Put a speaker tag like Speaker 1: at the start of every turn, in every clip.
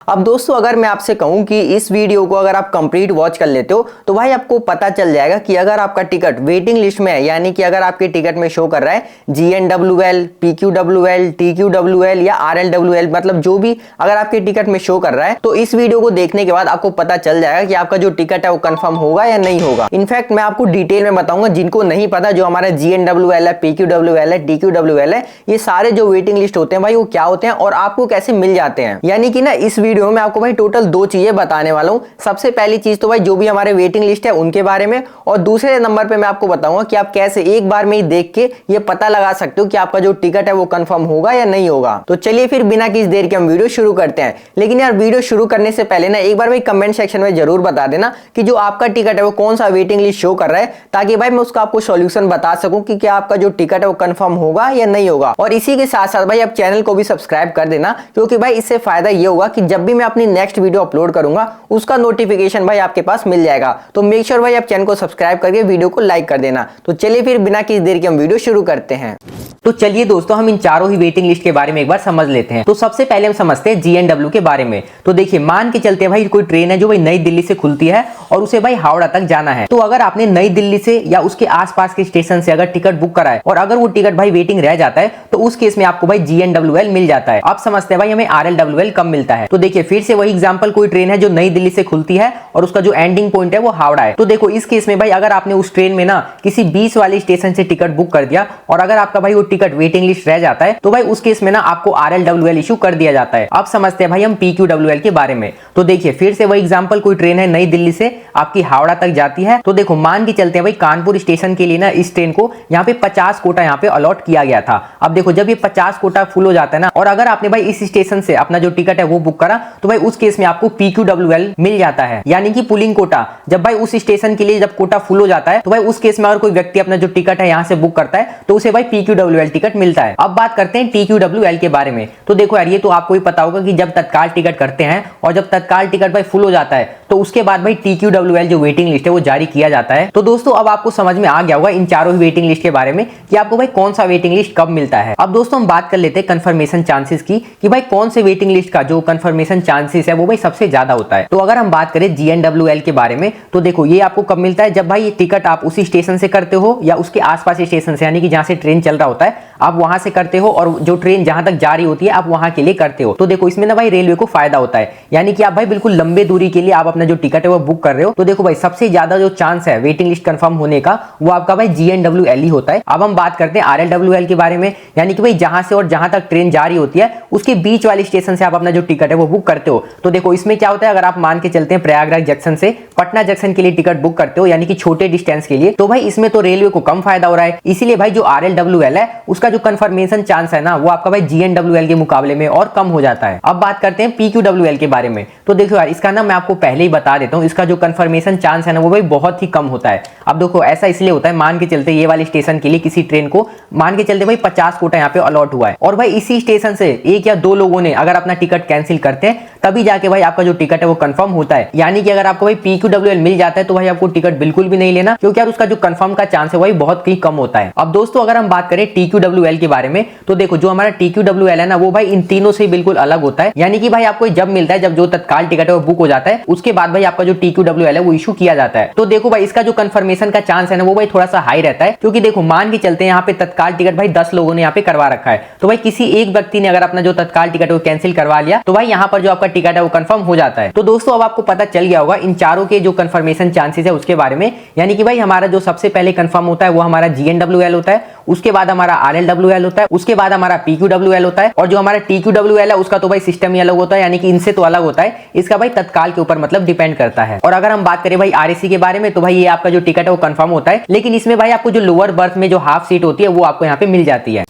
Speaker 1: अब दोस्तों अगर मैं आपसे कहूं कि इस वीडियो को अगर आप कंप्लीट वॉच कर लेते हो तो भाई आपको पता चल जाएगा कि अगर आपका टिकट वेटिंग लिस्ट में है, यानी कि अगर आपके टिकट में शो कर रहा है GNWL, PQWL, TQWL या RLWL, मतलब जो भी अगर आपके टिकट में शो कर रहा है, तो इस वीडियो को देखने के बाद आपको पता चल जाएगा कि आपका जो टिकट है वो कंफर्म होगा या नहीं होगा। इनफैक्ट मैं आपको डिटेल में बताऊंगा, जिनको नहीं पता, जो हमारा GNWL है, PQWL है, TQWL है, ये सारे जो वेटिंग लिस्ट होते हैं भाई वो क्या होते हैं और आपको कैसे मिल जाते हैं। यानी कि ना इस वीडियो में आपको भाई टोटल दो चीजें बताने वाला हूं। सबसे पहली चीज तो भाई जो भी हमारे वेटिंग लिस्ट है उनके बारे में, और दूसरे नंबर पे मैं आपको बताऊंगा कि आप कैसे एक बार में ही देख के ये पता लगा सकते हो कि आपका जो टिकट है वो कंफर्म होगा या नहीं होगा। तो चलिए फिर बिना किसी देर के हम वीडियो शुरू करते हैं। लेकिन यार वीडियो शुरू करने से पहले ना एक बार भाई कमेंट सेक्शन में जरूर बता देना कि जो आपका टिकट है वो कौन सा वेटिंग लिस्ट शो कर रहा है, ताकि भाई मैं उसका आपको सॉल्यूशन बता सकूं कि क्या आपका जो टिकट है वो कंफर्म होगा या नहीं होगा। और इसी के साथ साथ भाई आप चैनल को भी सब्सक्राइब कर देना, क्योंकि भाई इससे फायदा ये होगा कि जब भी मैं अपनी नेक्स्ट वीडियो अपलोड करूंगा उसका नोटिफिकेशन भाई आपके पास मिल जाएगा। तो मेक श्योर भाई आप चैनल को सब्सक्राइब करके वीडियो को लाइक कर देना। तो चलिए फिर बिना किसी देर के हम वीडियो शुरू करते हैं। तो चलिए दोस्तों हम इन चारों ही वेटिंग लिस्ट के बारे में एक बार समझ लेते हैं। तो सबसे पहले हम समझते हैं GNW के बारे में। तो देखिए, मान के चलते हैं भाई कोई ट्रेन है जो भाई नई दिल्ली से खुलती है और उसे भाई हावड़ा तक जाना है। तो अगर आपने नई दिल्ली से या उसके आसपास के स्टेशन से अगर टिकट बुक करा है और अगर वो टिकट भाई वेटिंग रह जाता है तो उस केस में आपको भाई GNWL मिल जाता है। अब समझते हैं भाई हमें RLWL कब मिलता है। तो देखिए फिर से वही एग्जांपल, कोई ट्रेन है जो नई दिल्ली से खुलती है और उसका जो एंडिंग पॉइंट है वो हावड़ा है। तो देखो इस केस में भाई अगर आपने उस ट्रेन में ना किसी बीच वाले स्टेशन से टिकट बुक कर दिया और अगर आपका भाई वो टिकट वेटिंग लिस्ट रह जाता है तो भाई उस केस में ना आपको RLWL इशू कर दिया जाता है। अब समझते हैं भाई हम PQWL के बारे में। तो देखिए फिर से वही एग्जांपल, कोई ट्रेन है नई दिल्ली से आपकी हावड़ा तक जाती है। तो देखो मान के चलते हैं भाई कानपुर स्टेशन के लिए ना इस ट्रेन को यहाँ पे 50 कोटा यहाँ पे अलॉट किया गया था। अब देखो जब ये 50 कोटा फुल हो जाता है ना और अगर आपने भाई इस स्टेशन से अपना जो टिकट है वो बुक करा तो भाई उस केस में आपको PQWL मिल जाता है, यानी कि पुलिंग कोटा। जब भाई उस स्टेशन के लिए जब कोटा फुल हो जाता है तो भाई उस केस में अगर कोई व्यक्ति अपना जो टिकट है यहाँ से बुक करता है तो उसे भाई PQWL टिकट मिलता है। अब बात करते हैं TQWL के बारे में। तो देखो यार ये तो आपको ही पता होगा कि जब तत्काल टिकट करते हैं और जब तत्काल टिकट भाई फुल हो जाता है तो उसके बाद भाई TQWL जो वेटिंग लिस्ट है वो जारी किया जाता है। तो दोस्तों अब आपको समझ में आ गया होगा इन चारों ही वेटिंग लिस्ट के बारे में कि आपको भाई कौन सा वेटिंग लिस्ट कब मिलता है। अब दोस्तों हम बात कर लेते हैं कंफर्मेशन चांसेस की कि भाई कौन से वेटिंग लिस्ट का जो कंफर्मेशन चांसेस है वो भाई सबसे ज्यादा होता है। तो अगर हम बात करें GNWL के बारे में तो देखो ये आपको कब मिलता है, जब भाई टिकट आप उसी स्टेशन से करते हो या उसके आसपास स्टेशन से, यानी कि जहां से ट्रेन चल रहा होता है आप वहां से करते हो और जो ट्रेन जहां तक जा रही होती है आप वहां के लिए करते हो। तो देखो इसमें ना भाई रेलवे को फायदा होता है, यानी कि आप भाई बिल्कुल लंबे दूरी के लिए आप अपना जो टिकट है वो बुक कर रहे हो। तो देखो भाई सबसे ज्यादा जो चांस है वेटिंग लिस्ट कंफर्म होने का वो आपका भाई GNWL ही होता है। अब हम बात करते हैं RLWL के बारे में, यानी कि भाई जहां से और जहां तक ट्रेन जा रही होती है उसके बीच वाले स्टेशन से आप अपना जो टिकट है वो बुक करते हो। तो देखो इसमें क्या होता है, अगर आप मान के चलते हैं प्रयागराज जंक्शन से पटना जंक्शन के लिए टिकट बुक करते हो, यानी कि छोटे डिस्टेंस के लिए, तो भाई इसमें तो रेलवे को कम फायदा हो रहा है। इसीलिए भाई जो RLWL है उसका जो कंफर्मेशन चांस है ना वो आपका भाई GNWL के मुकाबले में और कम हो जाता है। अब बात करते हैं PQWL के बारे में। तो देखो यार इसका ना मैं आपको पहले ही बता देता हूँ, इसका जो कंफर्मेशन चांस है ना वो भाई बहुत ही कम होता है। अब देखो ऐसा इसलिए होता है, मान के चलते ये वाले स्टेशन के लिए किसी ट्रेन को मान के चलते भाई 50 कोटा यहाँ पे अलॉट हुआ है और भाई इसी स्टेशन से एक या दो लोगों ने अगर अपना टिकट कैंसिल करते हैं तभी जाके भाई आपका जो टिकट है वो कंफर्म होता है। यानी कि अगर आपको भाई PQWL मिल जाता है तो भाई आपको टिकट बिल्कुल भी नहीं लेना, क्योंकि यार उसका जो कंफर्म का चांस है वही बहुत ही कम होता है। अब दोस्तों अगर हम बात करें TQWL के बारे में तो देखो जो हमारा TQWL है ना वो भाई इन तीनों से बिल्कुल अलग होता है। यानी कि भाई आपको जब मिलता है, जब जो तत्काल टिकट है वो बुक हो जाता है उसके बाद भाई आपका जो TQWL है वो इशू किया जाता है। तो देखो भाई इसका जो कंफर्मेशन का चांस है ना वो भाई थोड़ा सा हाई रहता है, क्योंकि देखो मान के चलते हैं यहाँ पे तत्काल टिकट भाई 10 लोगों ने यहाँ पे करवा रखा है। तो भाई किसी एक व्यक्ति ने अगर अपना जो तत्काल टिकट है वो कैंसिल करवा लिया तो भाई यहाँ पर जो आपका टिकट है वो कंफर्म हो जाता है। तो दोस्तों अब आपको पता चल गया होगा इन चारों के जो कंफर्मेशन चांसेस है उसके बारे में। यानी कि भाई हमारा जो सबसे पहले कंफर्म होता है वो हमारा GNWL होता है, उसके बाद हमारा RLWL होता है, उसके बाद हमारा PQWL होता है, और जो हमारा TQWL है उसका तो भाई सिस्टम ही अलग होता है, यानी कि इनसे तो अलग होता है। इसका भाई तत्काल के ऊपर मतलब डिपेंड करता है। और अगर हम बात करें भाई RAC के बारे में तो भाई ये आपका जो टिकट है वो कंफर्म होता है, लेकिन इसमें भाई आपको जो लोअर बर्थ में जो हाफ सीट होती है वो आपको यहाँ पे मिल जाती है।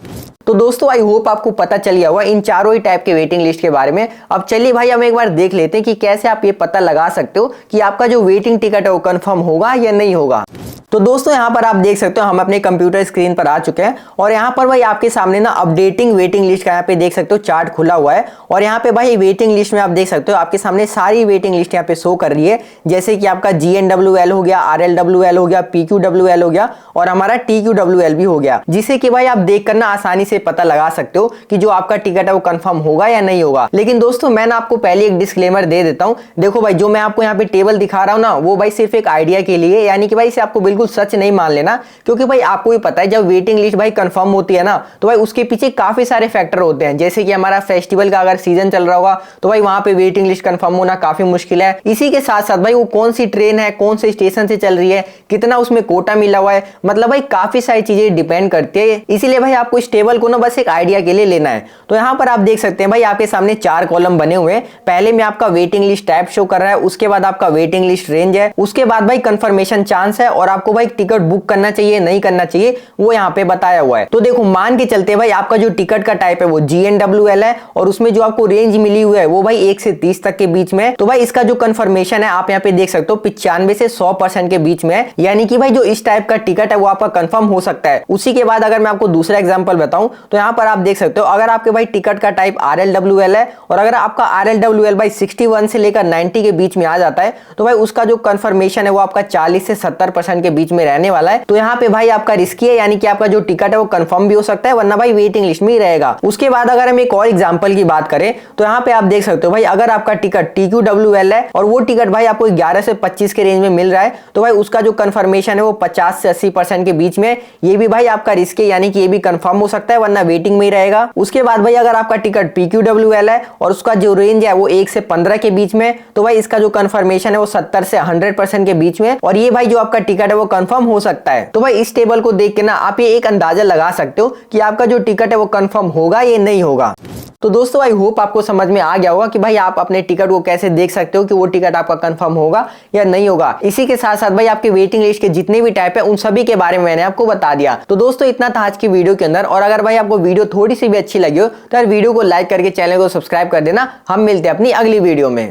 Speaker 1: तो दोस्तों आई होप आपको पता चल गया होगा इन चारों ही टाइप के वेटिंग लिस्ट के बारे में। अब चलिए भाई हम एक बार देख लेते हैं कि कैसे आप ये पता लगा सकते हो कि आपका जो वेटिंग टिकट है वो कंफर्म होगा या नहीं होगा। तो दोस्तों यहाँ पर आप देख सकते हो हम अपने कंप्यूटर स्क्रीन पर आ चुके हैं और यहाँ पर भाई आपके सामने ना अपडेटिंग वेटिंग लिस्ट का यहाँ पे देख सकते हो चार्ट खुला हुआ है। और यहाँ पे भाई वेटिंग लिस्ट में आप देख सकते हो आपके सामने सारी वेटिंग लिस्ट यहाँ पे शो कर रही है, जैसे कि आपका GNWL हो गया, RLWL हो गया, PQWL हो गया और हमारा TQWL भी हो गया, जिसे कि भाई आप देख कर ना आसानी से पता लगा सकते हो कि जो आपका टिकट है वो कंफर्म होगा या नहीं होगा। लेकिन दोस्तों मैं ना आपको पहले एक डिस्क्लेमर दे देता हूं। देखो भाई, जो मैं आपको यहाँ पे टेबल दिखा रहा हूं ना, वो भाई सिर्फ एक आइडिया के लिए, यानी कि भाई इसे आपको बिल्कुल सच नहीं मान लेना, क्योंकि भाई आपको भी पता है जब वेटिंग लिस्ट भाई कंफर्म होती है ना, तो भाई उसके पीछे काफी सारे फैक्टर होते हैं। जैसे कि हमारा फेस्टिवल का अगर सीजन चल रहा होगा तो भाई वहां पे वेटिंग लिस्ट कंफर्म होना काफी मुश्किल है। इसी के साथ साथ भाई वो कौन सी ट्रेन है, कौन से स्टेशन से चल रही है, कितना उसमें कोटा मिला हुआ है, मतलब भाई काफी सारी चीजें डिपेंड करती है। इसीलिए भाई आपको इस टेबल को ना बस एक आइडिया के लिए लेना है। तो यहाँ पर आप देख सकते हैं भाई आपके सामने 4 कॉलम बने हुए हैं। पहले में आपका वेटिंग लिस्ट टाइप शो कर रहा है, उसके बाद आपका वेटिंग लिस्ट रेंज है, उसके बाद भाई कंफर्मेशन चांस है, और आपको भाई टिकट बुक करना चाहिए नहीं करना चाहिए वो यहाँ पे बताया हुआ है। तो देखो मान के चलते भाई आपका जो टिकट का टाइप है वो GNWL है, और उसमें जो आपको रेंज मिली हुई है वो भाई 1 से 30 तक के बीच में। तो भाई इसका जो कंफर्मेशन है आप यहाँ पे देख सकते हो 95 से 100% के बीच में, यानी कि भाई जो इस टाइप का टिकट है वो आपका कंफर्म हो सकता है। उसी के बाद अगर मैं आपको दूसरा एग्जांपल बताऊं तो यहाँ पर आप देख सकते हो अगर आपके भाई टिकट का टाइप RLWL है, और अगर आपका RLWL भाई 61 से लेकर 90 के बीच में आ जाता है, तो भाई उसका जो कंफर्मेशन है वो आपका 40 से 70% के बीच में रहने वाला है। तो यहाँ पे भाई आपका रिस्की है, यानी कि आपका जो टिकट है वो कंफर्म भी हो सकता है, वरना भाई वेटिंग लिस्ट में ही रहेगा। उसके बाद अगर हम एक और एग्जांपल की बात करें तो यहाँ पे आप देख सकते हो भाई अगर आपका टिकट TQWL है और वो टिकट भाई आपको 11 से 25 के रेंज में मिल रहा है, तो भाई उसका जो कंफर्मेशन है वो 50 से 80% के बीच में, ये भी भाई आपका रिस्क है, यानी कि ये भी कंफर्म हो सकता है वरना वेटिंग में ही रहेगा। उसके बाद भाई अगर आपका टिकट PQWL है और उसका जो रेंज है वो 1 से 15 के बीच में, तो भाई इसका जो कंफर्मेशन है वो 70 से 100% के बीच में, और ये भाई जो आपका टिकट है वो कंफर्म हो सकता है। तो भाई इस टेबल को देख के ना आप ये एक अंदाजा लगा सकते हो कि आपका जो टिकट है वो कंफर्म होगा या नहीं होगा। तो दोस्तों आई होप आपको समझ में आ गया होगा कि भाई आप अपने टिकट को कैसे देख सकते हो कि वो टिकट आपका कंफर्म होगा या नहीं होगा। इसी के साथ साथ भाई आपके वेटिंग लिस्ट के जितने भी टाइप है उन सभी के बारे में मैंने आपको बता दिया। तो दोस्तों इतना था आज की वीडियो के अंदर, और अगर भाई आपको वीडियो थोड़ी सी भी अच्छी लगी हो तो यार वीडियो को लाइक करके चैनल को सब्सक्राइब कर देना। हम मिलते हैं अपनी अगली वीडियो में।